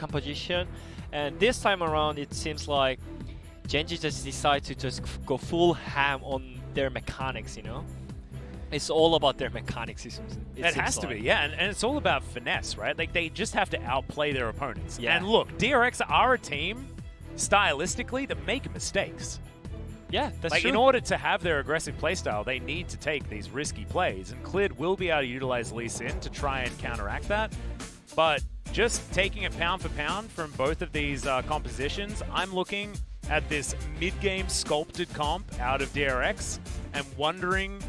composition. And this time around, it seems like Gen.G just decided to just go full ham on their mechanics, you know? It's all about their mechanics, it has to be, yeah, and it's all about finesse, right? Like, they just have to outplay their opponents. Yeah. And look, DRX are a team, stylistically, that make mistakes. Yeah, that's like, true. in order to have their aggressive playstyle, they need to take these risky plays, and Clid will be able to utilize Lee Sin to try and counteract that. But just taking it pound for pound from both of these compositions, I'm looking at this mid-game sculpted comp out of DRX and wondering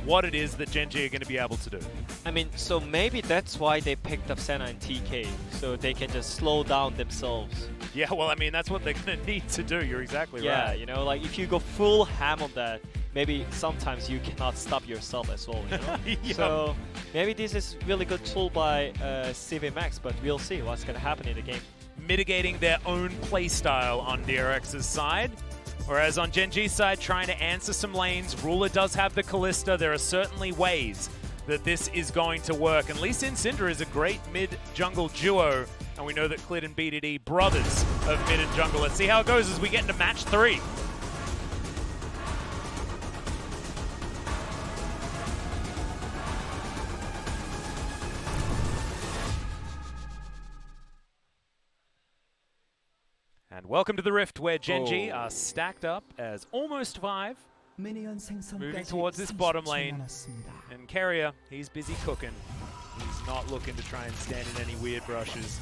what it is that Gen.G are going to be able to do. I mean, so maybe that's why they picked up Senna and TK, so they can just slow down themselves. Yeah, well, I mean, that's what they're going to need to do. You're exactly right. Yeah, you know, like if you go full ham on that, maybe sometimes you cannot stop yourself as well, you know? Yeah. So maybe this is really good tool by CV Max, but we'll see what's going to happen in the game. Mitigating their own playstyle on DRX's side. Whereas on Gen.G's side, trying to answer some lanes. Ruler does have the Kalista. There are certainly ways that this is going to work. And Lee Sin Syndra is a great mid-jungle duo. And we know that Clid and BDD, brothers of mid and jungle. Let's see how it goes as we get into match 3. And welcome to the Rift, where Gen.G are stacked up as almost 5, moving towards this bottom lane. And Keria, he's busy cooking. He's not looking to try and stand in any weird brushes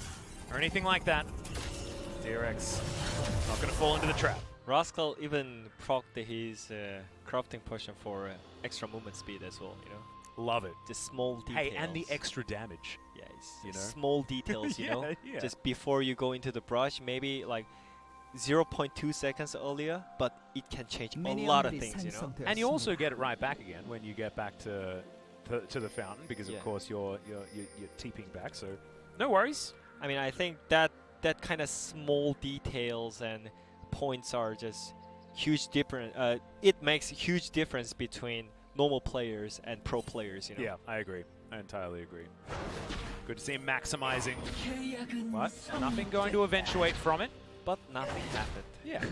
or anything like that. DRX not going to fall into the trap. Rascal even procced his crafting potion for extra movement speed as well, you know? Love it. Just small details. Hey, and the extra damage. Yeah, it's you know? small details, you know? Yeah. Just before you go into the brush, maybe like 0.2 seconds earlier, but it can change a lot of things, you know? And you also get it right back again when you get back to the fountain, because of course you're TPing back, so no worries. I mean, I think that kind of small details and points are just huge difference. It makes a huge difference between normal players and pro players, you know? Yeah, I agree. I entirely agree. Good to see him maximizing. What? Nothing going to eventuate from it. But nothing happened. Yeah.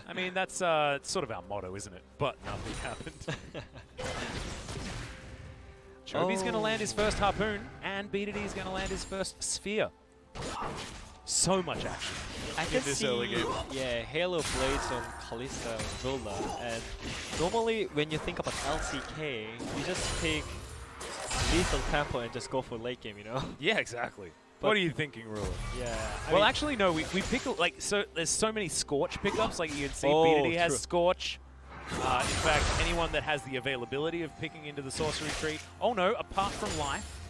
I mean, that's sort of our motto, isn't it? But nothing happened. Chovy's going to land his first Harpoon, and BDD's going to land his first Sphere. So much action in this early game. Yeah, Halo Blades on Kalista and Zola, and normally when you think about LCK, you just pick lethal tempo and just go for late game, you know? Yeah, exactly. But what are you thinking, Ruler? Yeah. Well, actually, no. We pick like there's so many Scorch pickups. Like you can see, BDD has Scorch. In fact, anyone that has the availability of picking into the sorcery tree. Oh no, apart from Life,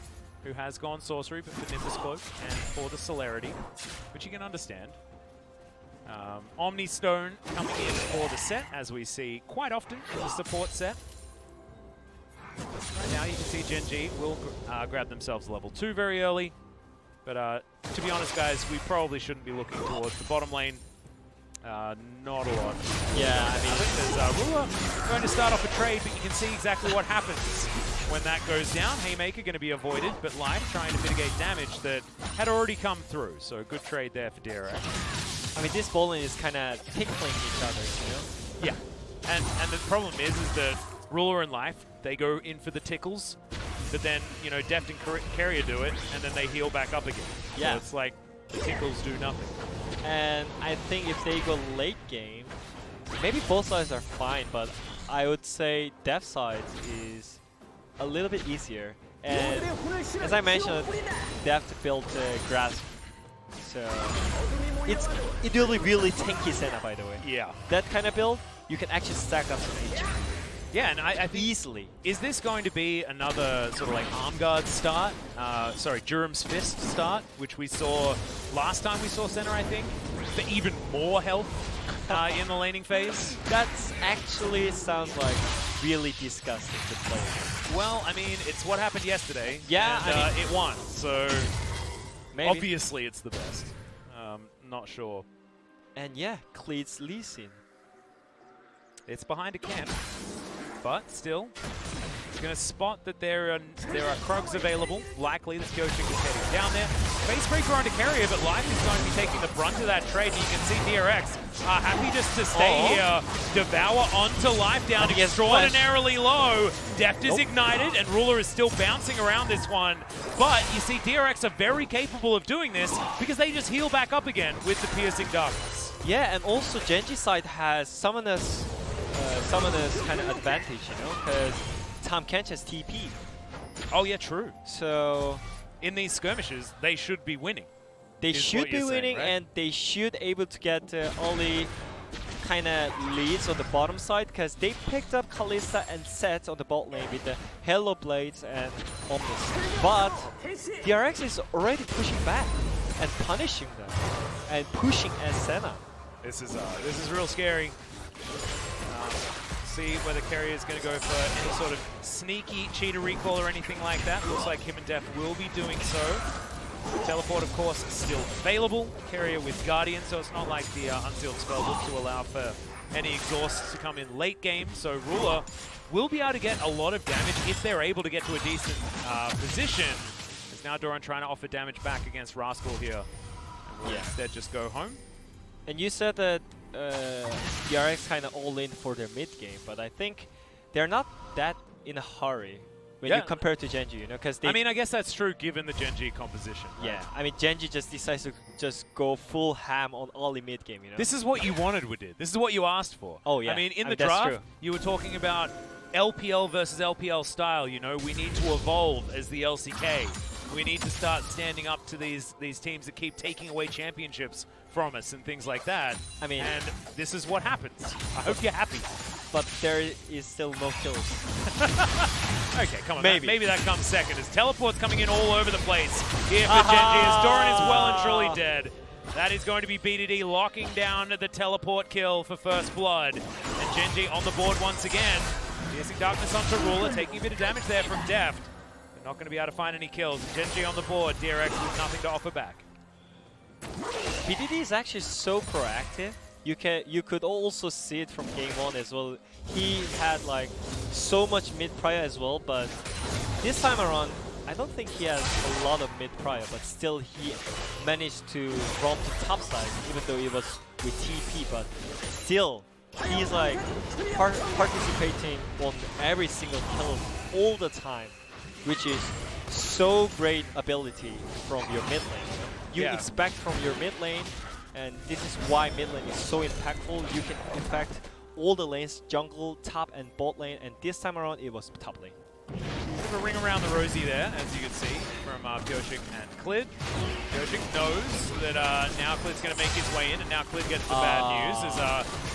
who has gone sorcery, but for Nimbus Cloak and for the Celerity, which you can understand. Omni Stone coming in for the Sett, as we see quite often in the support set. Right now, you can see Gen.G will grab themselves level 2 very early. But to be honest, guys, we probably shouldn't be looking towards the bottom lane. Not a lot. Yeah, I mean, there's Ruler going to start off a trade, but you can see exactly what happens when that goes down. Haymaker going to be avoided, but Life trying to mitigate damage that had already come through. So a good trade there for DRX. I mean, this bowling is kind of tickling each other, you know? Yeah, and the problem is that Ruler and Life, they go in for the tickles. But then, you know, Deft and Keria do it, and then they heal back up again. Yeah. So it's like, the tickles do nothing. And I think if they go late game, maybe both sides are fine, but I would say Deft side is a little bit easier. And as I mentioned, Deft built Grasp. So it's really tanky Senna, by the way. Yeah. That kind of build, you can actually stack up some HP. Yeah, and I think easily. Is this going to be another sort of like Arm Guard start? Sorry, Durham's Fist start, which we saw last time we saw Senna, I think, for even more health in the laning phase? That actually sounds like really disgusting to play. Well, I mean, it's what happened yesterday. Yeah, and, I mean, it won, so maybe. Obviously it's the best. Not sure. And yeah, Clid's Lee Sin. It's behind a camp. But still, he's going to spot that there are Krugs available. Likely that Pyosik is heading down there. Face Breaker onto Keria, but Life is going to be taking the brunt of that trade. And you can see DRX happy just to stay here. Devour onto Life, down extraordinarily low. Deft is ignited, and Ruler is still bouncing around this one. But you see DRX are very capable of doing this because they just heal back up again with the Piercing Darkness. Yeah, and also Gen.G side has Summoner's kind of advantage, you know, because Tahm Kench has TP. Oh yeah, true. So in these skirmishes, they should be winning. They should be winning, right? And they should able to get only kind of leads on the bottom side because they picked up Kalista and Sett on the bot lane with the Hello Blades and Omnis. But DRX is already pushing back and punishing them and pushing as Senna. This is real scary. See whether Keria is going to go for any sort of sneaky cheater recall or anything like that. Looks like him and Deft will be doing so. Teleport, of course, is still available. Keria with Guardian, so it's not like the Unsealed Spellbook to allow for any exhausts to come in late game. So Ruler will be able to get a lot of damage if they're able to get to a decent position. As now Doran trying to offer damage back against Rascal here. And will instead just go home. And you said that DRX kind of all in for their mid game, but I think they're not that in a hurry when you compare to Gen.G, you know, because I mean, I guess that's true given the Gen.G composition. Right? Yeah, I mean, Gen.G just decides to just go full ham on early mid game, you know. This is what you wanted, we did. This is what you asked for. Oh yeah. I mean, in the draft, you were talking about LPL versus LPL style. You know, we need to evolve as the LCK. We need to start standing up to these teams that keep taking away championships from us and things like that. I mean, and this is what happens. I hope you're happy. But there is still no kills. Okay, come on. Maybe that comes second. As teleport's coming in all over the place here for Gen.G, as Doran is well and truly dead. That is going to be BDD locking down the teleport kill for first blood. And Gen.G on the board once again. Piercing Darkness onto Ruler, taking a bit of damage there from Deft. They're not going to be able to find any kills. Gen.G on the board, DRX with nothing to offer back. BDD is actually so proactive. You could also see it from game 1 as well. He had like so much mid prior as well, but this time around I don't think he has a lot of mid prior, but still he managed to roam to top side even though it was with TP, but still he's like participating on every single kill all the time, which is so great ability from your mid lane. You expect from your mid lane, and this is why mid lane is so impactful. You can affect all the lanes, jungle, top, and bot lane, and this time around it was top lane. Bit of a ring around the rosy there, as you can see from Pyosik and Clid. Pyosik knows that now Clid's going to make his way in, and now Clid gets the bad news as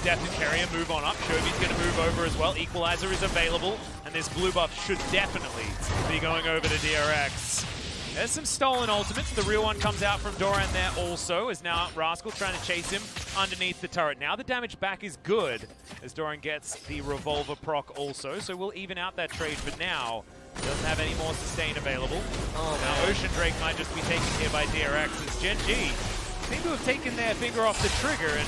Deft and Keria move on up. Chovy's going to move over as well. Equalizer is available, and this blue buff should definitely be going over to DRX. There's some stolen ultimates. The real one comes out from Doran there also, as now Rascal trying to chase him underneath the turret. Now the damage back is good, as Doran gets the revolver proc also, so we'll even out that trade for now. Doesn't have any more sustain available. Now Ocean Drake might just be taken here by DRX, as Gen.G seem to have taken their finger off the trigger, and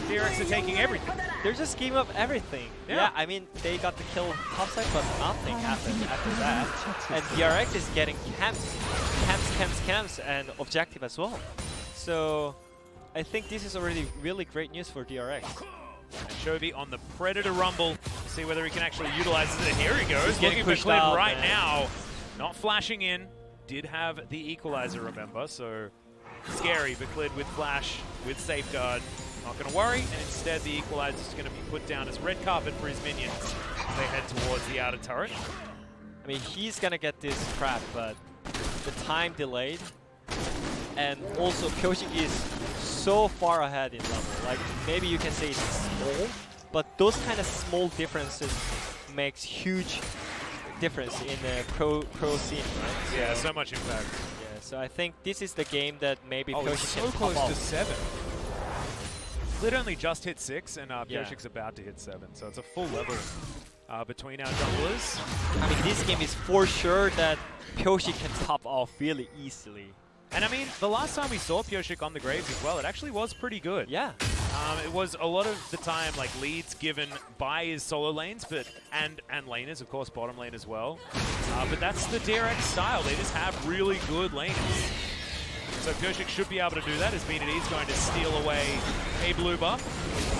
DRX are taking everything. They're just giving up everything. Yeah, I mean, they got the kill topside, but nothing happened after that. And DRX is getting camps, and objective as well. So I think this is already really great news for DRX. And Chovy on the Predator Rumble. See whether he can actually utilize it. And here he goes, He's looking for pushed Clid out, right now. Not flashing in. Did have the Equalizer, remember, so scary. But Clid with flash, with safeguard. Not going to worry, and instead the Equalizer is going to be put down as red carpet for his minions as they head towards the outer turret. I mean, he's going to get this crap, but the time delayed. And also, Pyosik is so far ahead in level. Like, maybe you can say it's small, but those kind of small differences makes huge difference in the pro scene, right? Yeah, so much impact. Yeah, so I think this is the game that maybe Pyosik Pyosik so can close pop to off. 7. Clid only just hit 6, and Pyosik's about to hit 7, so it's a full level between our junglers. I mean, this game is for sure that Pyosik can top off really easily. And I mean, the last time we saw Pyosik on the Graves as well, it actually was pretty good. Yeah. It was a lot of the time like leads given by his solo lanes, but and laners, of course, bottom lane as well. But that's the DRX style. They just have really good lanes. So Pyosik should be able to do that as BDD is going to steal away a blue buff.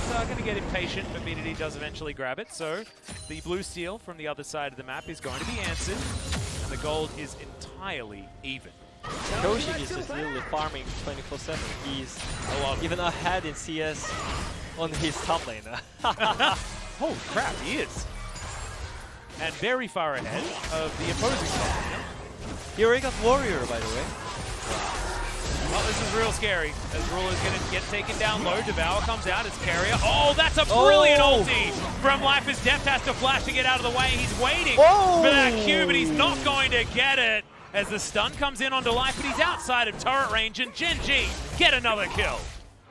He's going to get impatient, but BDD does eventually grab it. So the blue steal from the other side of the map is going to be answered, and the gold is entirely even. Chovy is just literally farming 24/7. He's even ahead in CS on his top lane. Holy crap, he is. And very far ahead of the opposing top lane. He already got Warrior, by the way. Well, this is real scary. As Rule is going to get taken down low. Devour comes out. It's Keria. Oh, that's a brilliant ulti from Life as Deft has to flash to get out of the way. He's waiting for that Q, but he's not going to get it. As the stun comes in onto Life, but he's outside of turret range, and Gen.G get another kill.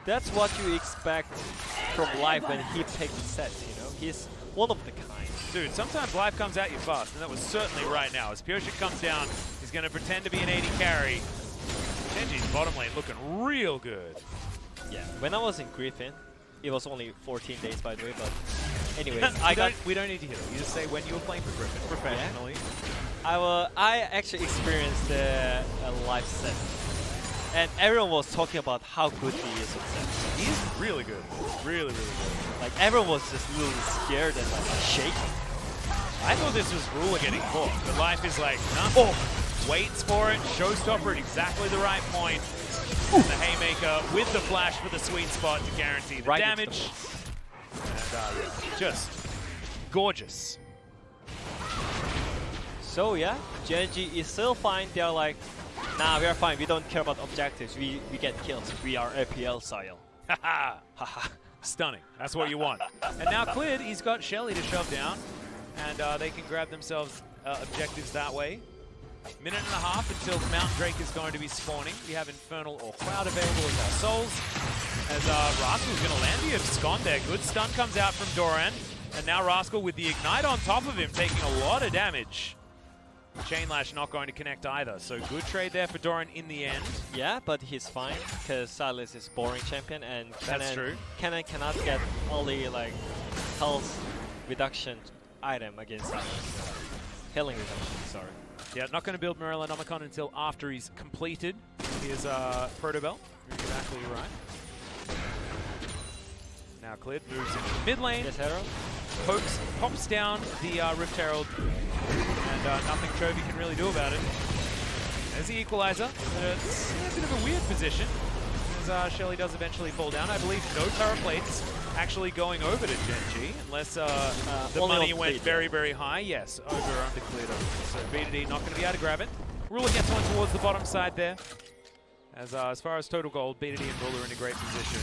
That's what you expect from Life when he picks Sett, you know? He's one of the kind. Dude, sometimes Life comes at you fast, and that was certainly right now. As Pyosik comes down, he's going to pretend to be an 80 carry. Gen.G's bottom lane looking real good. Yeah, when I was in Griffin, it was only 14 days, by the way, but anyways. We don't need to hear it. You just say when you were playing for Griffin professionally. Yeah. I actually experienced the live Sett, and everyone was talking about how good he is on Sett. He is really good. Really, really good. Like, everyone was just a little scared and like shaking. I thought this was Ruler getting caught, but Life is like, nah. Waits for it, showstopper at exactly the right point. The haymaker with the flash for the sweet spot to guarantee the damage. And yeah, just gorgeous. So yeah, Gen.G is still fine. They're like, nah, we are fine. We don't care about objectives. We get kills. We are APL style. Haha. Haha. Stunning. That's what you want. And now Clid, he's got Shelly to shove down, and they can grab themselves objectives that way. Minute and a half until the Mountain Drake is going to be spawning. We have Infernal or Cloud available as our souls. As Rascal's going to land the abscond there. Good stun comes out from Doran. And now Rascal with the Ignite on top of him, taking a lot of damage. Chain Lash not going to connect either. So good trade there for Doran in the end. Yeah, but he's fine because Sylas is boring champion, and that's true. Kennen cannot get only like health reduction item against Sylas. Healing reduction, sorry. Yeah, not going to build Morellonomicon until after he's completed his Proto Belt. You're exactly right. Now Clid moves into the mid lane. Yes, Hero. Pops down the Rift Herald, and nothing Chovy can really do about it. There's the Equalizer, but it's a bit of a weird position, as Shelly does eventually fall down. I believe no turret plates actually going over to Gen.G, unless the money went very, very high. Yes, over under Clid. So BDD not going to be able to grab it. Ruler gets one towards the bottom side there. As far as total gold, BDD and Ruler in a great position.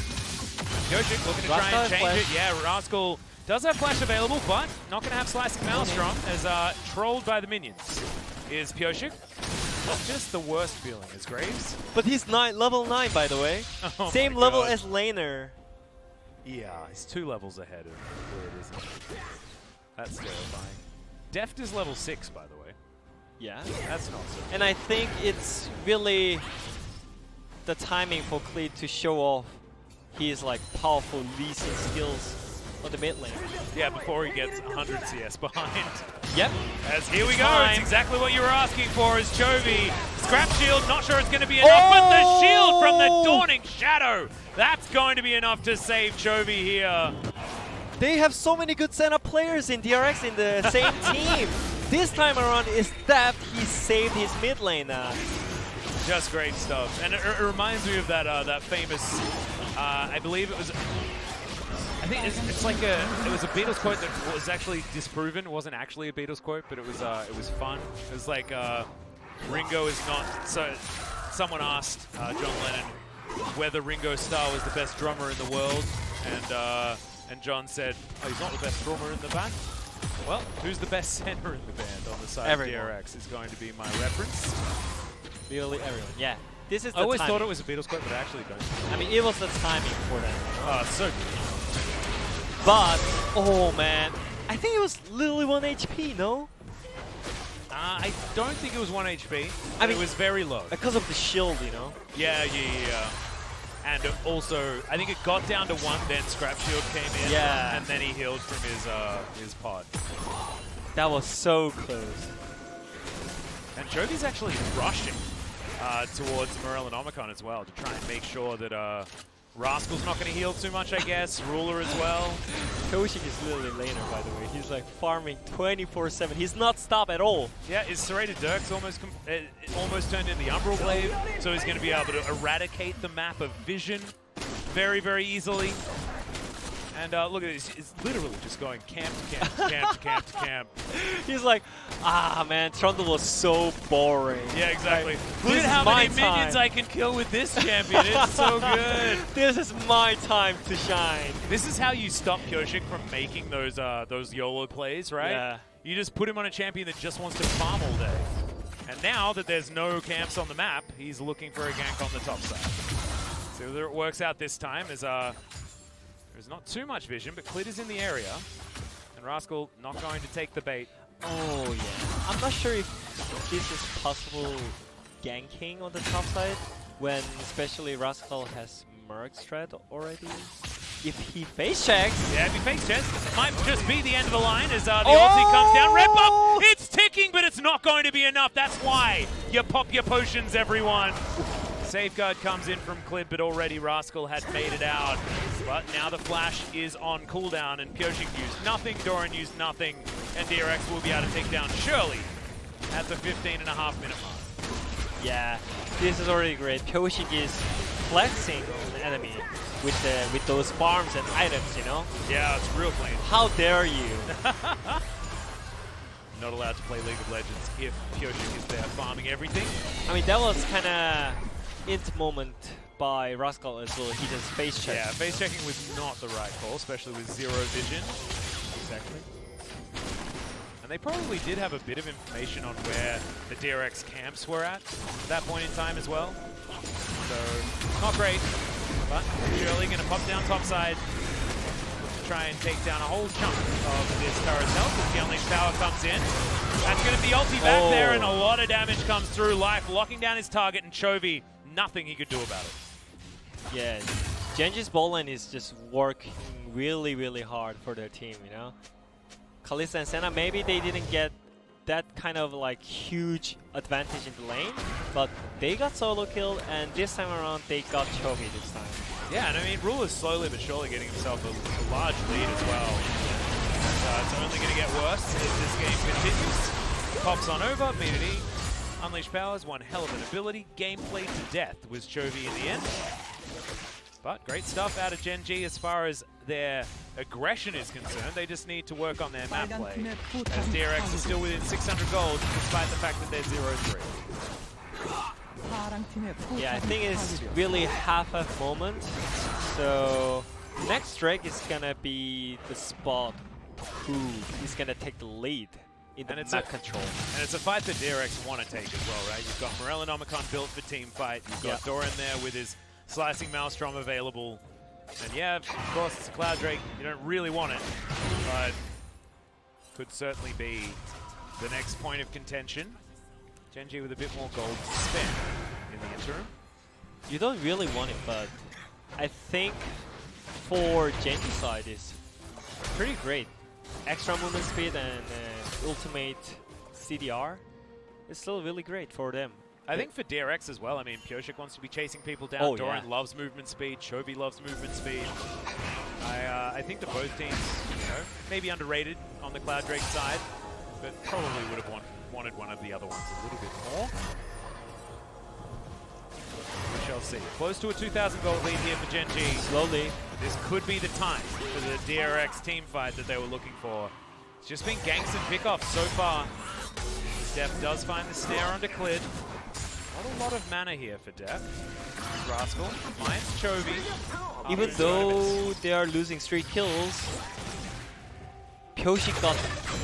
Pyosik looking to try and change it. Yeah, Rascal does have flash available, but not going to have Slicing Maelstrom, as trolled by the minions is Pyosik. Just the worst feeling is Graves. But he's level 9, by the way. Oh Same level as Laner. Yeah, he's 2 levels ahead of where it isn't. That's terrifying. Deft is level 6, by the way. Yeah. That's not so. And I think it's really the timing for Clid to show off his like powerful leasing skills on the mid lane. Yeah, before he gets 100 CS behind. Yep. As here we go, it's exactly what you were asking for is Chovy. Scrap shield, not sure it's going to be enough, but the shield from the Dawning Shadow, that's going to be enough to save Chovy here. They have so many good Senna players in DRX in the same team. This time around is Deft, he saved his mid lane. Just great stuff. And it reminds me of that that famous, I believe it was, I think it's like it was a Beatles quote that was actually disproven. It wasn't actually a Beatles quote, but it was fun. It was like Ringo is not. So someone asked John Lennon whether Ringo Starr was the best drummer in the world, and John said, "Oh, he's not the best drummer in the band." Well, who's the best center in the band on the side of DRX is going to be my reference. Literally everyone. Yeah. This is the I always timing. thought it was a Beatles quote, but I actually don't. I mean, it was the timing for that. Oh, so good. But, oh man, I think it was literally 1 HP, no? I don't think it was 1 HP. I mean, it was very low. Because of the shield, you know? Yeah. And also, I think it got down to 1, then Scrap Shield came in. Yeah. And then he healed from his pod. That was so close. And Chovy's actually rushing towards Morel and Omicron as well to try and make sure that Rascal's not going to heal too much, I guess. Ruler as well. Pyosik is literally laner, by the way. He's like farming 24/7. He's not stopped at all. Yeah, his serrated Dirk's almost turned into the Umbral Blade, so he's going to be able to eradicate the map of vision very, very easily. And look at this, it's literally just going camp to camp to camp to camp to camp. He's like, ah man, Trundle was so boring. Yeah, exactly. Like, look at how many minions time. I can kill with this champion, it's so good. This is my time to shine. This is how you stop Pyosik from making those YOLO plays, right? Yeah. You just put him on a champion that just wants to farm all day. And now that there's no camps on the map, he's looking for a gank on the top side. See whether it works out this time as there's not too much vision, but Clid is in the area. And Rascal not going to take the bait. Oh yeah. I'm not sure if this is possible ganking on the top side when especially Rascal has Merc strat already. If he face checks. Yeah, if he face checks, it might just be the end of the line as the ulti comes down. Red buff, it's ticking, but it's not going to be enough. That's why you pop your potions, everyone. Safeguard comes in from Clid, but already Rascal had made it out. But now the flash is on cooldown, and Pyosik used nothing, Doran used nothing, and DRX will be able to take down Shirley at the 15.5-minute mark. Yeah, this is already great. Pyosik is flexing on the enemy with those farms and items, you know? Yeah, it's real clean. How dare you? Not allowed to play League of Legends if Pyosik is there farming everything. I mean, that was kind of int moment by Rascal as well. He just face checked. Yeah, face checking was not the right call, especially with zero vision. Exactly. And they probably did have a bit of information on where the DRX camps were at that point in time as well. So, not great. But Shirley going to pop down topside to try and take down a whole chunk of this turret's health as the Unleashed Power comes in. That's going to be ulti back there, and a lot of damage comes through. Life locking down his target, and Chovy, nothing he could do about it. Yeah, Gen.G's ball lane is just working really, really hard for their team, you know? Kalista and Senna, maybe they didn't get that kind of like huge advantage in the lane, but they got solo killed, and this time around they got Chovy this time. Yeah, and I mean, Ruler's slowly but surely getting himself a large lead as well. It's only going to get worse as this game continues. Pops on over, BDD. Unleashed Powers, one hell of an ability. Gameplay to death was Chovy in the end. But great stuff out of Gen.G as far as their aggression is concerned. They just need to work on their map play, as DRX is still within 600 gold, despite the fact that they're 0-3. Yeah, I think it's really half a moment. So next Drake is gonna be the spot who is gonna take the lead in the map control. And it's a fight that DRX want to take as well, right? You've got Morel and Omicron built for team fight. You've got Doran there with his slicing Maelstrom available. And yeah, of course, it's a Cloud Drake. You don't really want it, but could certainly be the next point of contention. Gen.G with a bit more gold to spend in the interim. You don't really want it, but I think for Gen.G side is pretty great. Extra movement speed and ultimate CDR is still really great for them. I think for DRX as well, I mean, Pyosik wants to be chasing people down. Doran loves movement speed. Chovy loves movement speed. I think that both teams, you know, maybe underrated on the Cloud Drake side, but probably would have wanted one of the other ones a little bit more. We shall see. Close to a 2,000 gold lead here for Gen.G. Slowly. This could be the time for the DRX team fight that they were looking for. It's just been ganks and pickoffs so far. Deft does find the snare onto Clid. Not a lot of mana here for Deft. Rascal finds Chovy. Even though they are losing 3 kills, Pyosik got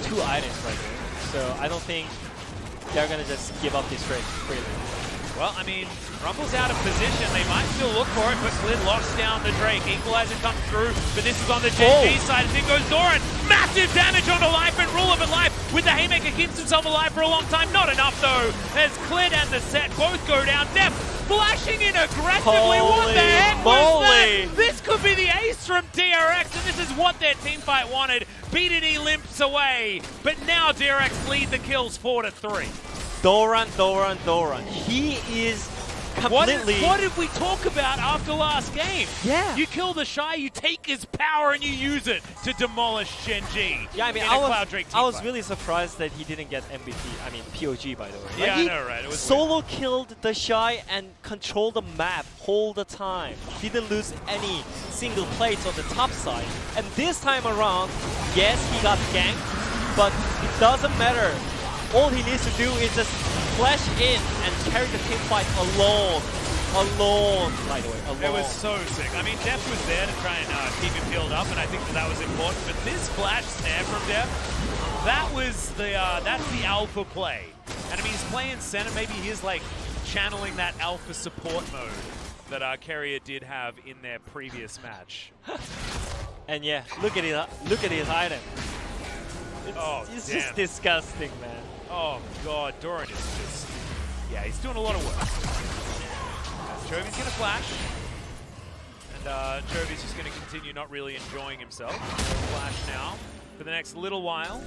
2 items right there. So I don't think they're gonna just give up this race freely. Well, I mean, Rumble's out of position. They might still look for it, but Clid locks down the Drake. Equalizer comes through, but this is on the Gen.G side as in goes Doran. Massive damage onto Life, and Ruler, but Life with the Haymaker keeps himself alive for a long time. Not enough though, as Clid and the Sett both go down. Deft flashing in aggressively. What the heck was that? This could be the ace from DRX, and this is what their teamfight wanted. BDD limps away, but now DRX lead the kills 4-3. Doran. He is completely. What did we talk about after last game? Yeah. You kill the Shy, you take his power, and you use it to demolish Gen.G. Yeah, I mean, I was really surprised that he didn't get MVP. I mean, POG, by the way. Yeah, like, I know, right? It was solo weird. killed the Shy and controlled the map all the time. Didn't lose any single plates on the top side. And this time around, yes, he got ganked, but it doesn't matter. All he needs to do is just flash in and carry the team fight alone. Alone, by the way, alone. It was so sick. I mean, Deft was there to try and keep him healed up, and I think that was important. But this flash snare from Deft, that was the that's the alpha play. And I mean, he's playing Senna. Maybe he's like channeling that alpha support mode that Keria did have in their previous match. And yeah, look at his item. It's damn. just disgusting, man. Oh god, Doran is just, yeah, he's doing a lot of work. Chovy's gonna flash, and Chovy's just gonna continue not really enjoying himself. Flash now for the next little while.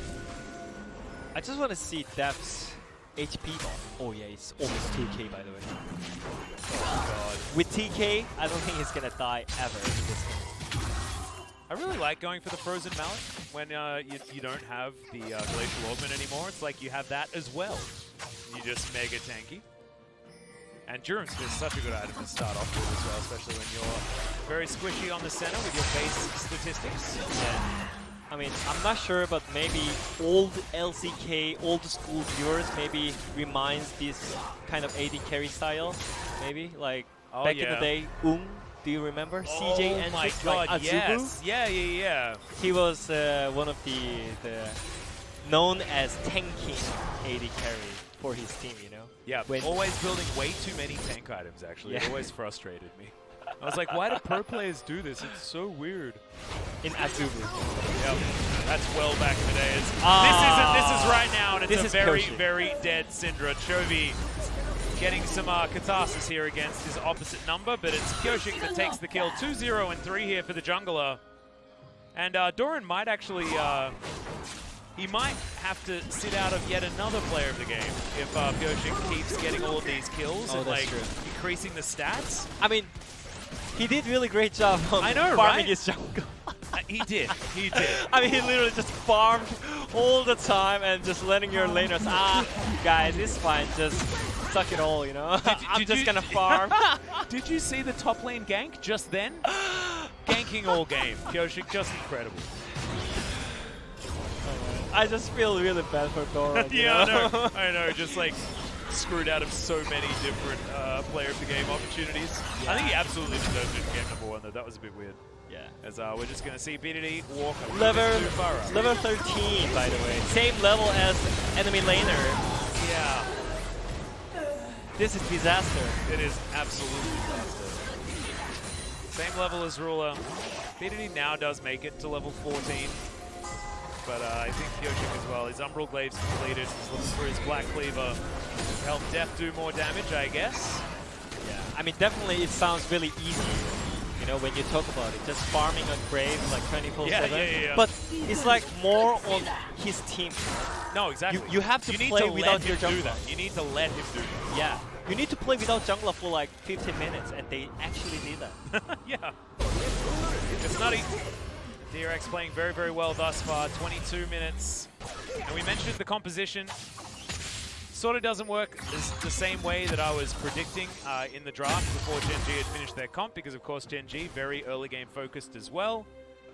I just want to see Deft's HP bar. Oh yeah, it's almost 2k, by the way. Oh god. With TK, I don't think he's gonna die ever in this game. I really like going for the Frozen Mallet when you don't have the Glacial Augment anymore. It's like you have that as well. You just mega tanky. And Durham's just such a good item to start off with as well, especially when you're very squishy on the center with your base statistics. Yeah. I mean, I'm not sure, but maybe old LCK, old school viewers maybe reminds this kind of AD carry style. Maybe, like back in the day, do you remember? CJ and my god, like yes. Yeah. He was one of the known as tanking AD carry for his team, you know? Yeah, always building way too many tank items, actually. It always frustrated me. I was like, why do pro players do this? It's so weird. In Azubu. Yep, that's well back in the days. This is right now, and it's a very, very dead Syndra. Chovy getting some catharsis here against his opposite number, but it's Pyosik that takes the kill. 2-0 and 3 here for the jungler. And Doran might actually, he might have to sit out of yet another player of the game if Pyosik keeps getting all of these kills and like increasing the stats. I mean, he did really great job on farming his jungle. He did. I mean, he literally just farmed all the time and just letting your laners, guys, it's fine, just suck it all, you know? I'm just gonna farm. Did you see the top lane gank just then? Ganking all game. Pyosik, just incredible. I just feel really bad for Doran. Yeah, I know. Just like screwed out of so many different player of the game opportunities. Yeah. I think he absolutely deserved it in game number 1, though. That was a bit weird. Yeah. As we're just going to see BDD walk level 13, by the way. Same level as enemy laner. Yeah. This is disaster. It is absolutely disaster. Same level as Ruler. BDD now does make it to level 14. But I think Pyosik as well. His Umbral Glaive's completed. He's looking for his Black Cleaver to help Deft do more damage, I guess. Yeah, I mean, definitely it sounds really easy, you know, when you talk about it. Just farming a grave like 24/7. Yeah. But it's like more on his team. No, exactly. You have to play without your jungler. You need to let him do that. Yeah. You need to play without jungler for like 15 minutes, and they actually did that. Yeah. It's not easy. DRX playing very, very well thus far, 22 minutes. And we mentioned the composition sort of doesn't work the same way that I was predicting in the draft before Gen.G had finished their comp, because of course Gen.G very early game focused as well.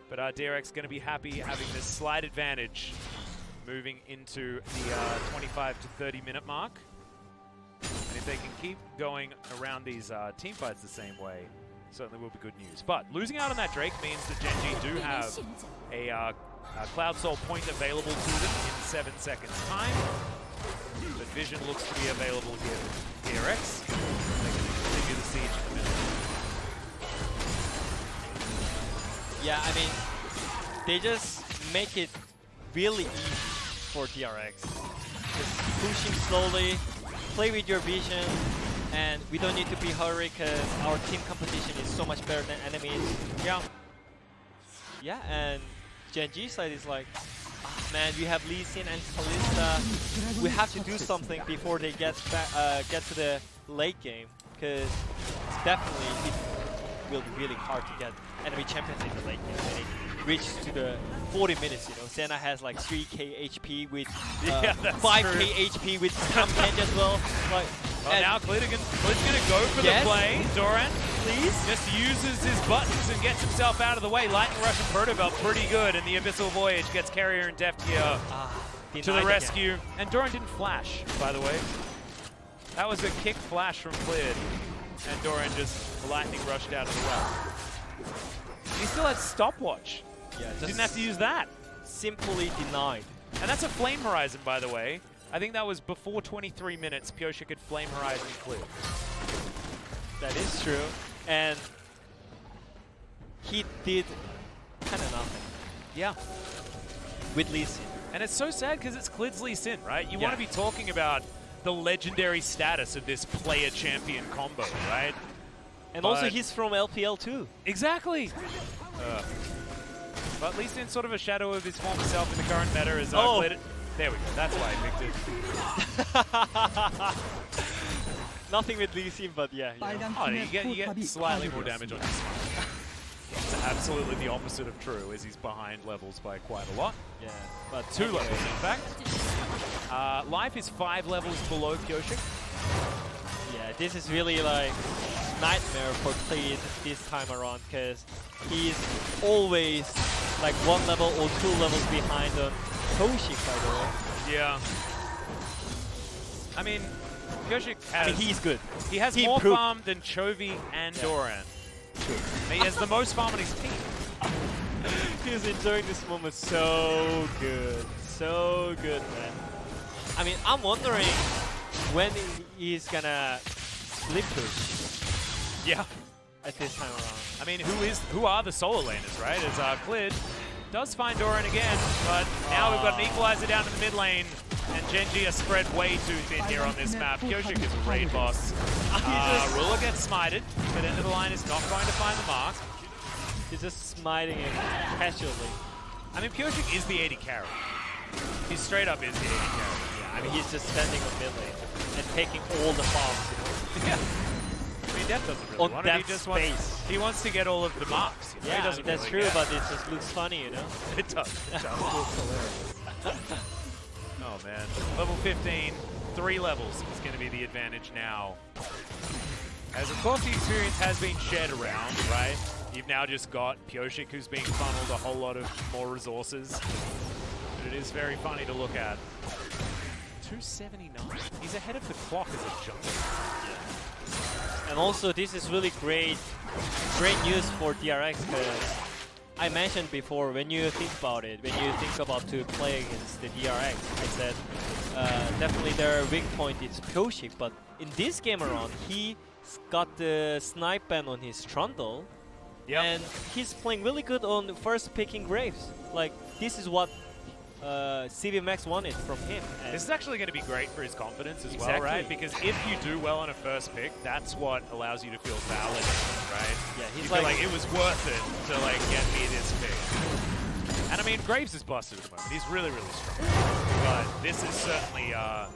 But DRX going to be happy having this slight advantage moving into the 25 to 30 minute mark. And if they can keep going around these team fights the same way, certainly will be good news. But losing out on that Drake means that Gen.G do have a Cloud Soul point available to them in 7 seconds time. But Vision looks to be available here with DRX. They can continue the siege in the middle. Yeah, I mean, they just make it really easy for DRX. Just pushing slowly, play with your vision, and we don't need to be hurried because our team competition is so much better than enemies. Yeah, and Gen.G side is like, man, we have Lee Sin and Kalista. We have to do something before they get to the late game. because it's definitely it will be really hard to get enemy champions in the late game when it reaches to the 40 minutes. You know, Senna has like 3k HP with 5k HP with Tahm Kench as well. Like, well, now Clid's gonna go for the play. Doran, please, just uses his buttons and gets himself out of the way. Lightning Rush and Proto Belt pretty good, and the Abyssal Voyage gets Keria and Deft here to the rescue. Again. And Doran didn't flash, by the way. That was a kick flash from Clid, and Doran just lightning rushed out of the way. He still had stopwatch. Yeah, didn't have to use that. Simply denied. And that's a Flame Horizon, by the way. I think that was before 23 minutes. Pyosik had Flame Horizon Clid. That is true, and he did kind of nothing. Yeah. With Lee Sin. And it's so sad because it's Clid's Lee Sin, right? You want to be talking about the legendary status of this player-champion combo, right? And also he's from LPL too. Exactly. But Lee Sin's sort of a shadow of his former self in the current meta as Clid. There we go. That's why I picked it. Nothing with Lee Sin, but yeah. You get slightly more damage on your smite. It's absolutely the opposite of true, as he's behind levels by quite a lot. Yeah, but 2 levels in fact. Life is 5 levels below Pyosik. Yeah, this is really like nightmare for Clid this time around because he's always like 1 level or 2 levels behind on Pyosik, by the way. Yeah. I mean, Pyosik has... I mean, he's good. He has more farm than Chovy and Doran. He has the most farm on his team. He's enjoying this moment so good. So good, man. I mean, I'm wondering when he's gonna split push. Yeah. At this time around. I mean, who are the solo laners, right? As Clid does find Doran again, but now we've got an equalizer down in the mid lane, and Gen.G are spread way too thin here on this map. Pyosik is a raid boss. Ruler gets smited, but end of the line is not going to find the mark. He's just smiting him casually. I mean, Pyosik is the 80 carry. He straight up is the 80 carry. Yeah, I mean, he's just standing on mid lane and taking all the farms, you know? Yeah. I mean, Deft doesn't really want it. He just wants to get all of the marks. You know? Yeah, that's true, but it just looks funny, you know? It does. It does. Looks hilarious. Oh, man. Level 15, 3 levels is going to be the advantage now. As, of course, the experience has been shared around, right? You've now just got Pyosik, who's being funneled a whole lot of more resources. But it is very funny to look at. 279. He's ahead of the clock as a jungler. And also, this is really great news for DRX because I mentioned before, when you think about it, when you think about to play against the DRX, I said definitely their weak point is Pyosik, but in this game around, he got the snipe ban on his Trundle, and he's playing really good on first picking Graves. Like, this is what CV Max wanted from him. And this is actually going to be great for his confidence as well, right? Because if you do well on a first pick, that's what allows you to feel validated, right? Yeah, he's you feel like it was worth it to like get me this pick. And I mean, Graves is busted at the moment. He's really, really strong. But this is certainly a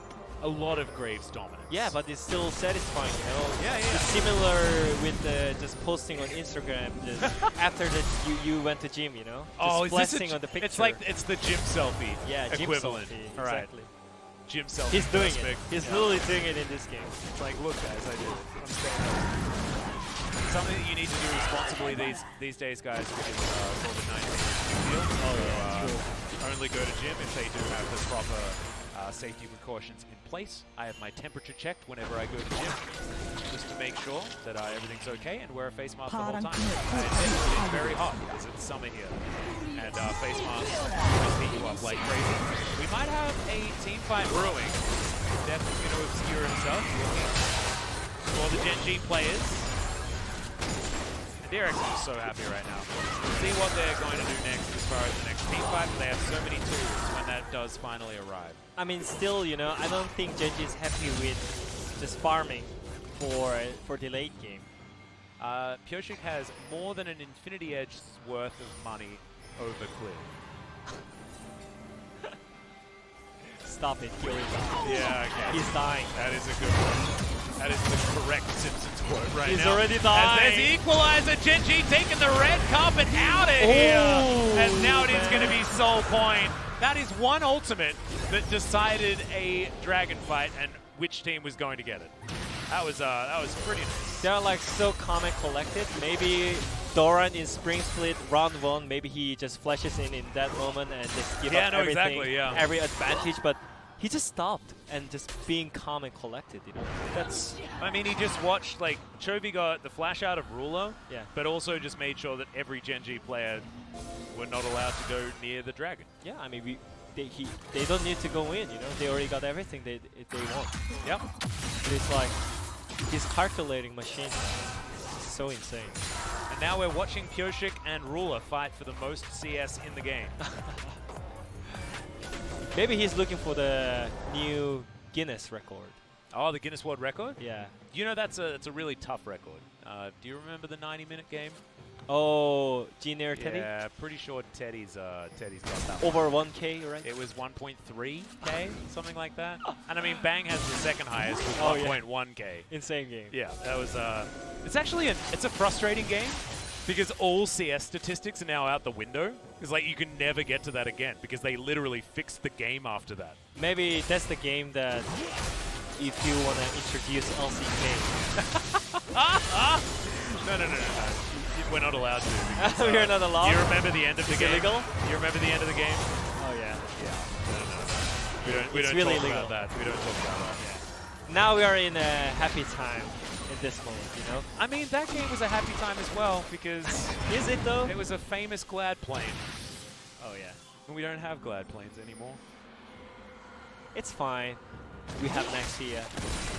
lot of Graves dominance. Yeah, but it's still satisfying, you know? Yeah. It's similar with just posting on Instagram just after that you went to gym, you know? Just flexing on the picture. It's like, it's the gym selfie Gym equivalent. selfie, All right. exactly. Gym selfie. He's doing it. He's literally doing it in this game. It's like, look guys, I did it. I'm staying. Something that you need to do responsibly these days, guys, which is COVID-19 deal. Only go to gym if they do have the proper safety precautions in place. I have my temperature checked whenever I go to gym, just to make sure that everything's okay, and wear a face mask the whole time. It's very hot because it's summer here, and face masks just heat you up like crazy. We might have a team fight brewing. Deft is going to obscure himself, looking for the Gen.G players. And DRX is just so happy right now. See what they're going to do next as far as the next team fight, but they have so many tools when that does finally arrive. I mean, still, you know, I don't think Gen.G is happy with just farming for the late game. Pyosik has more than an Infinity Edge's worth of money over Clid. Stop it, he already died. Yeah, okay. He's dying. That is a good one. That is the correct Simpsons quote right now. He's already dying. As there's the equalizer, Gen.G taking the red carpet out of here. And now it is going to be Soul Point. That is one ultimate that decided a dragon fight and which team was going to get it. That was pretty nice. They're like so calm and collected. Maybe Doran in Spring Split round 1, maybe he just flashes in that moment and just give up everything, every advantage, but he just stopped and just being calm and collected, you know. That's. I mean, he just watched, like, Chovy got the flash out of Ruler, but also just made sure that every Gen.G player were not allowed to go near the dragon. Yeah, I mean, they don't need to go in, you know. They already got everything they want. Yep. It's like his calculating machine is so insane. And now we're watching Pyosik and Ruler fight for the most CS in the game. Maybe he's looking for the new Guinness record. Oh, the Guinness World Record? Yeah. You know that's a really tough record. Do you remember the 90-minute game? Oh, G-Nair Teddy? Yeah, pretty sure Teddy's got that. Over 1K, right? It was 1.3K, something like that. And I mean, Bang has the second highest with 1.1K. Insane game. Yeah, that was. It's actually it's a frustrating game because all CS statistics are now out the window. Because like you can never get to that again because they literally fixed the game after that. Maybe that's the game that if you want to introduce LCK. No. We're not allowed to. Because, we're not allowed? You remember the end of the game? Illegal? You remember the end of the game? Oh, yeah. No. We don't really talk illegal. about that. We don't talk about that. Yeah. Now we are in a happy time in this moment, you know? I mean, that game was a happy time as well because... Is it, though? It was a famous Glad plane. Oh, yeah. And we don't have Glad planes anymore. It's fine. We have Nexia.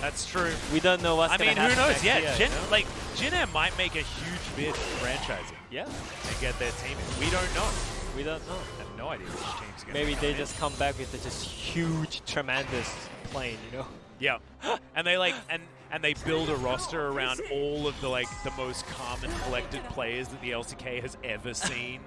That's true. We don't know what's going to happen. Who knows? Year, Gen, you know? like Gen.M might make a huge bid in franchising. Yeah. And get their team in. We don't know. We don't know. I have no idea which team's going to Maybe they just come back with a just huge, tremendous plane, you know? Yeah. And they like and they build a roster around all of the most calm and collected players that the LCK has ever seen.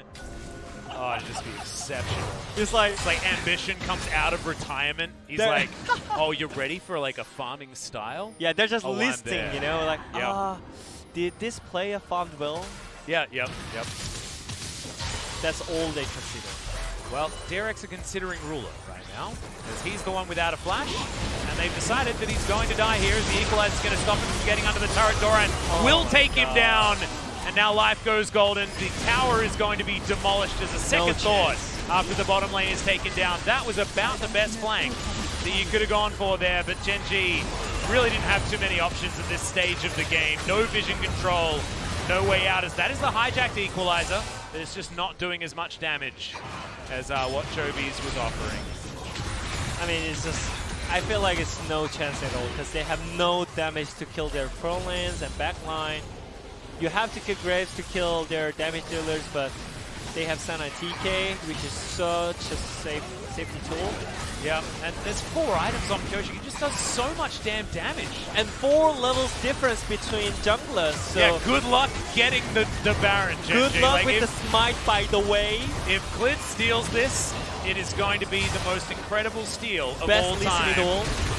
Oh, it'd just be exceptional. It's like Ambition comes out of retirement. He's like, oh, you're ready for like a farming style? Yeah, they're just listing, you know, like, did this player farmed well? Yeah, yep. That's all they consider. Well, DRX are considering Ruler right now, as he's the one without a flash, and they've decided that he's going to die here, as the equalizer is going to stop him from getting under the turret. Doran will take him down. And now life goes golden. The tower is going to be demolished as a second thought after the bottom lane is taken down. That was about the best flank that you could have gone for there, but Gen.G really didn't have too many options at this stage of the game. No vision control, no way out, as that is the hijacked equalizer that is just not doing as much damage as what Chovy's was offering. I mean, it's just, I feel like it's no chance at all, because they have no damage to kill their front lanes and back line. You have to kill Graves to kill their damage dealers, but they have Senna and TK, which is such a safety tool. Yeah, and there's 4 items on Pyosik. He just does so much damn damage. And 4 levels difference between junglers. So yeah, good luck getting the Baron, Gen.G. Good luck with the smite, by the way. If Clid steals this, it is going to be the most incredible steal of all time.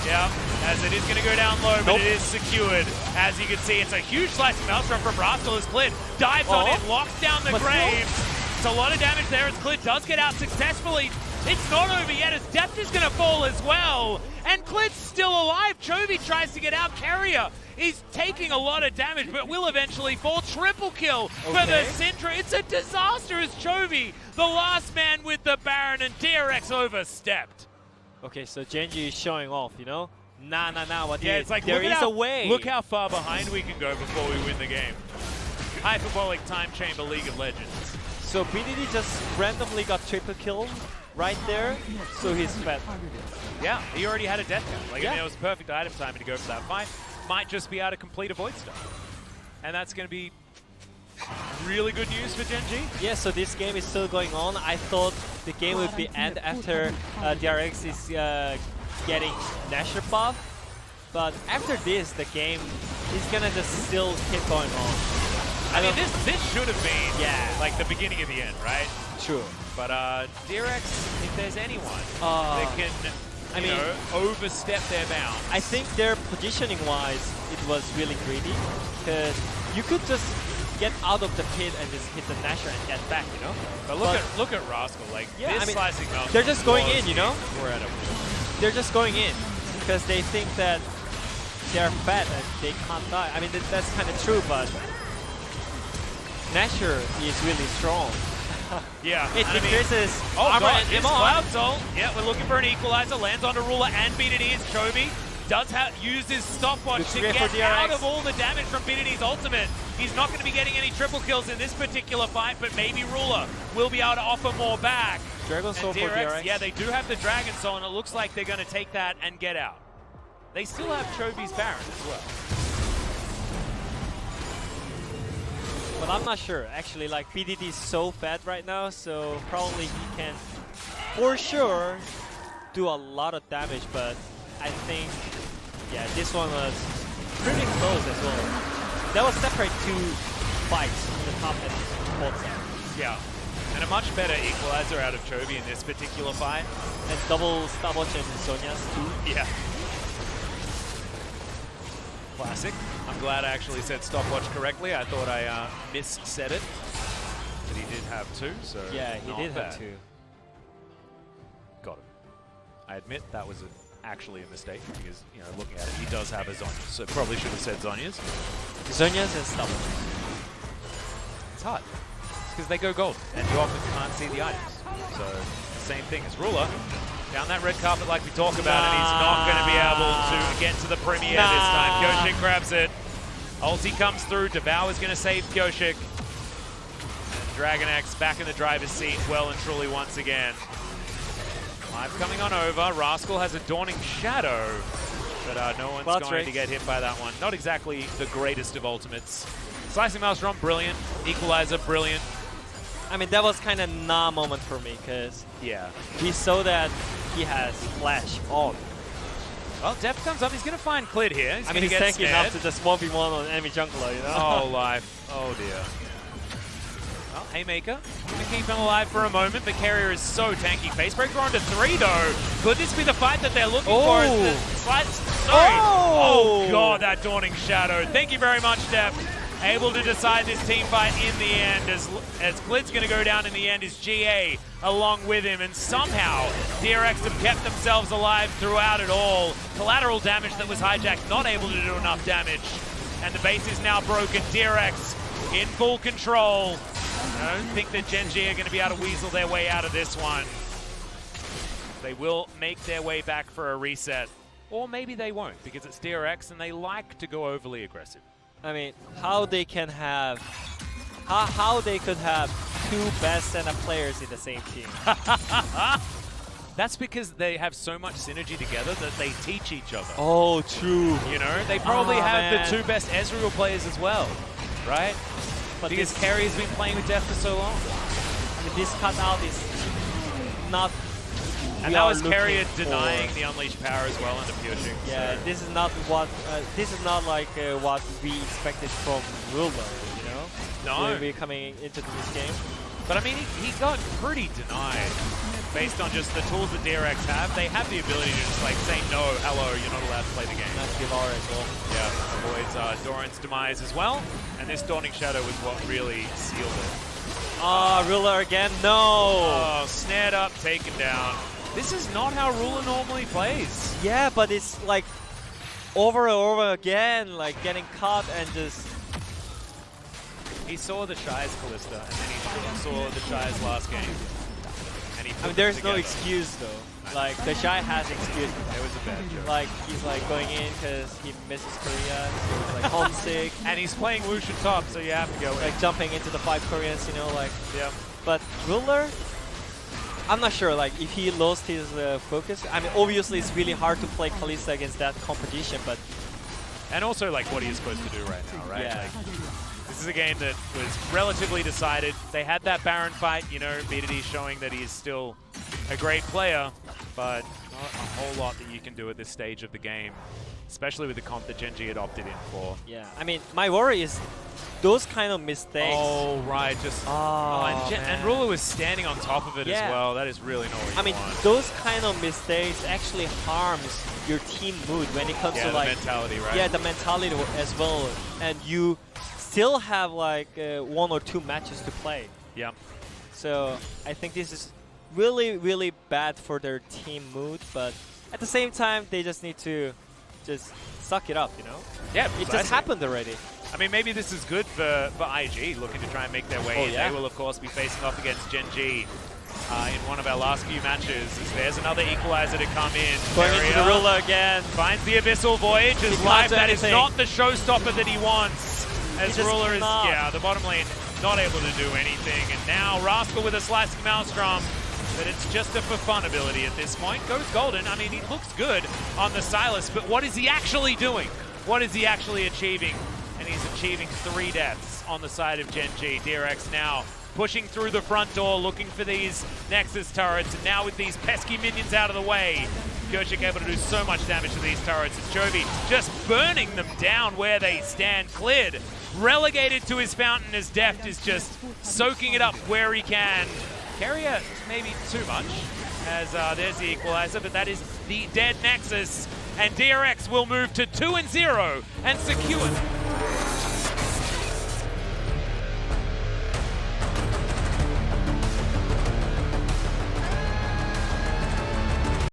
Yeah, as it is going to go down low, but it is secured. As you can see, it's a huge slice of Maelstrom from Rascal as Clid dives on it, locks down the Graves. It's a lot of damage there as Clid does get out successfully. It's not over yet as Deft is going to fall as well. And Clid's still alive. Chovy tries to get out. Keria is taking a lot of damage, but will eventually fall. Triple kill for the Syndra. It's a disaster as Chovy, the last man with the Baron, and DRX overstepped. Okay, so Gen.G is showing off, you know? Nah, what it's like, there is a way. Look how far behind we can go before we win the game. Hyperbolic Time Chamber League of Legends. So BDD just randomly got triple kill right there, so he's fed. Yeah, he already had a death count. Like, I mean, it was perfect item timing to go for that fight. Might just be able to complete a Void Stuff. And that's going to be really good news for Gen.G. Yeah, so this game is still going on. I thought the game would be end after DRX is getting Nasher buff. But after this, the game is going to just still keep going on. I mean, this should have been like the beginning of the end, right? True. But DRX, if there's anyone that can I mean, overstep their bounds. I think their positioning-wise, it was really greedy, because you could just get out of the pit and just hit the Nasher and get back, you know? But look at Rascal, like, yeah, this I mean, slicing mouse. they're just going in, you know? Incredible. They're just going in, because they think that they're fat and they can't die. I mean, that's kind of true, but Nasher is really strong. Yeah. It increases armor and it's ammo. Cloud Soul. Yeah, we're looking for an equalizer. Lands onto Ruler and BDD's Chovy. Does use his stopwatch to get out of all the damage from BDD's ultimate. He's not going to be getting any triple kills in this particular fight, but maybe Ruler will be able to offer more back. Dragon Soul for DRX. Yeah, they do have the Dragon Soul, and it looks like they're going to take that and get out. They still have Chovy's Baron as well. But I'm not sure. Actually, like, BDD is so fat right now, so probably he can, for sure, do a lot of damage, but I think, yeah, this one was pretty close as well. That was separate two fights in the top and both sides. Yeah. And a much better equalizer out of Chovy in this particular fight. And double stopwatch and Sonya's too. Yeah. Classic. I'm glad I actually said stopwatch correctly. I thought I mis-said it. But he did have two, so yeah, he did have two. Got it. I admit that was actually a mistake because, you know, looking at it, he does have a Zhonya's, so probably should have said Zhonya's. Zhonya's and stopwatch. It's hard. It's because they go gold, and you often can't see the items. So, same thing as Ruler. Down that red carpet like we talk about, and he's not going to be able to get to the premiere this time. Pyosik grabs it. Ulti comes through. Devour's going to save Pyosik. And DragonX back in the driver's seat well and truly once again. Live coming on over. Rascal has a Dawning Shadow, but no one's going to get hit by that one. Not exactly the greatest of ultimates. Slicing Maelstrom, brilliant. Equalizer, brilliant. I mean, that was kind of nah moment for me, because we saw that he has flash on. Well, Deft comes up. He's going to find Clid here. I mean, he's tanky enough to just 1v1 on enemy jungler, you know? Oh, life. Oh, dear. Well, Haymaker. Going to keep him alive for a moment, but Keria is so tanky. Facebreaker onto 3, though. Could this be the fight that they're looking for? Oh, God, that Dawning Shadow. Thank you very much, Deft. Able to decide this team fight in the end, as Clid's going to go down in the end, is GA along with him, and somehow DRX have kept themselves alive throughout it all. Collateral damage that was hijacked, not able to do enough damage, and the base is now broken. DRX in full control. I don't think that Gen.G are going to be able to weasel their way out of this one. They will make their way back for a reset, or maybe they won't, because it's DRX and they like to go overly aggressive. I mean, how they can have, how they could have two best Senna players in the same team. That's because they have so much synergy together that they teach each other. Oh, true. You know, they probably have the two best Ezreal players as well, right? But because Keria's been playing with Deft for so long. I mean, this cutout is not. And that was Keria denying the unleashed power as well into Pyosik. Yeah, so. This is not what. This is not like what we expected from Ruler. You know. No. We're coming into this game. But I mean, he got pretty denied based on just the tools that DRX have. They have the ability to just like say no, hello, you're not allowed to play the game. That's give R as well. Yeah, avoids Doran's demise as well. And this Dawning Shadow was what really sealed it. Ah, Ruler again, no! Oh, snared up, taken down. This is not how Ruler normally plays. Yeah, but it's like over and over again, like getting caught and just... He saw the Shy's Kalista, and then he saw the Shy's last game. And he I mean, there's no excuse though. Like, the Shy has excuse. It was a bad joke. Like, he's like going in because he misses Korea, so he's like homesick. And he's playing Lucian top, so you have to go in. Like jumping into the 5 Koreans, you know, like... Yeah. But Ruler, I'm not sure, like, if he lost his focus. I mean, obviously it's really hard to play Kalista against that competition, but... And also, like, what he is supposed to do right now, right? Yeah. Like, this is a game that was relatively decided. They had that Baron fight, you know, BDD showing that he's still a great player, but not a whole lot that you can do at this stage of the game. especially with the comp that Gen.G had opted in for. Yeah, I mean, my worry is those kind of mistakes. Oh, right, just... and Ruler was standing on top of it as well. That is really not what you want. Those kind of mistakes actually harms your team mood when it comes to, like... the mentality, right? Yeah, the mentality as well. And you still have, like, 1 or 2 matches to play. Yeah. So, I think this is really, really bad for their team mood, but at the same time, they just need to just suck it up, you know? Yeah, it just happened already. I mean, maybe this is good for IG, looking to try and make their way in. They will, of course, be facing off against Gen.G in one of our last few matches. There's another equalizer to come in. Going into the ruler again. Finds the Abyssal Voyage. His life, that is not the showstopper that he wants. As Ruler is, the bottom lane, not able to do anything. And now Rascal with a Slicing Maelstrom. But it's just a for fun ability at this point. Goes golden. I mean, he looks good on the Sylas, but what is he actually doing? What is he actually achieving? And he's achieving 3 deaths on the side of Gen.G. DRX now pushing through the front door, looking for these Nexus turrets. And now with these pesky minions out of the way, Pyosik able to do so much damage to these turrets. It's Chovy just burning them down where they stand. Clid relegated to his fountain as Deft is just soaking it up where he can. Keria, maybe too much, as there's the equalizer, but that is the dead Nexus. And DRX will move to 2-0 and secure